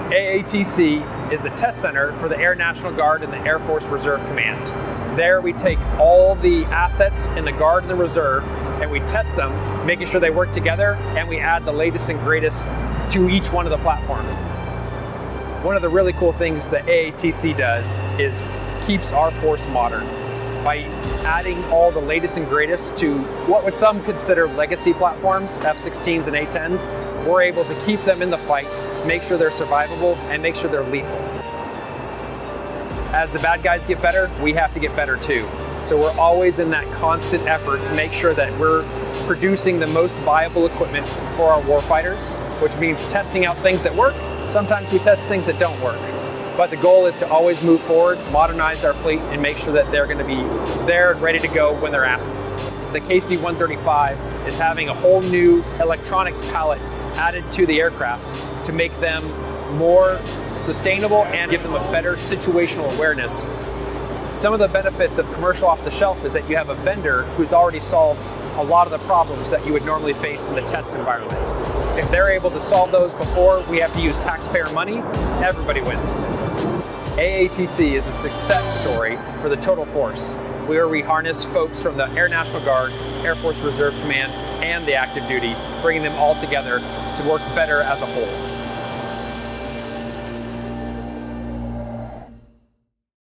AATC is the test center for the Air National Guard and the Air Force Reserve Command. There we take all the assets in the Guard and the Reserve and we test them, making sure they work together, and we add the latest and greatest to each one of the platforms. One of the really cool things that AATC does is keeps our force modern by adding all the latest and greatest to what would some consider legacy platforms, F-16s and A-10s. We're able to keep them in the fight, make sure they're survivable, and make sure they're lethal. As the bad guys get better, we have to get better too. So we're always in that constant effort to make sure that we're producing the most viable equipment for our warfighters, which means testing out things that work. Sometimes we test things that don't work. But the goal is to always move forward, modernize our fleet, and make sure that they're going to be there and ready to go when they're asked. The KC-135 is having a whole new electronics palette added to the aircraft to make them more sustainable and give them a better situational awareness. Some of the benefits of commercial off-the-shelf is that you have a vendor who's already solved a lot of the problems that you would normally face in the test environment. If they're able to solve those before we have to use taxpayer money, everybody wins. AATC is a success story for the total force, where we harness folks from the Air National Guard, Air Force Reserve Command, and the active duty, bringing them all together to work better as a whole.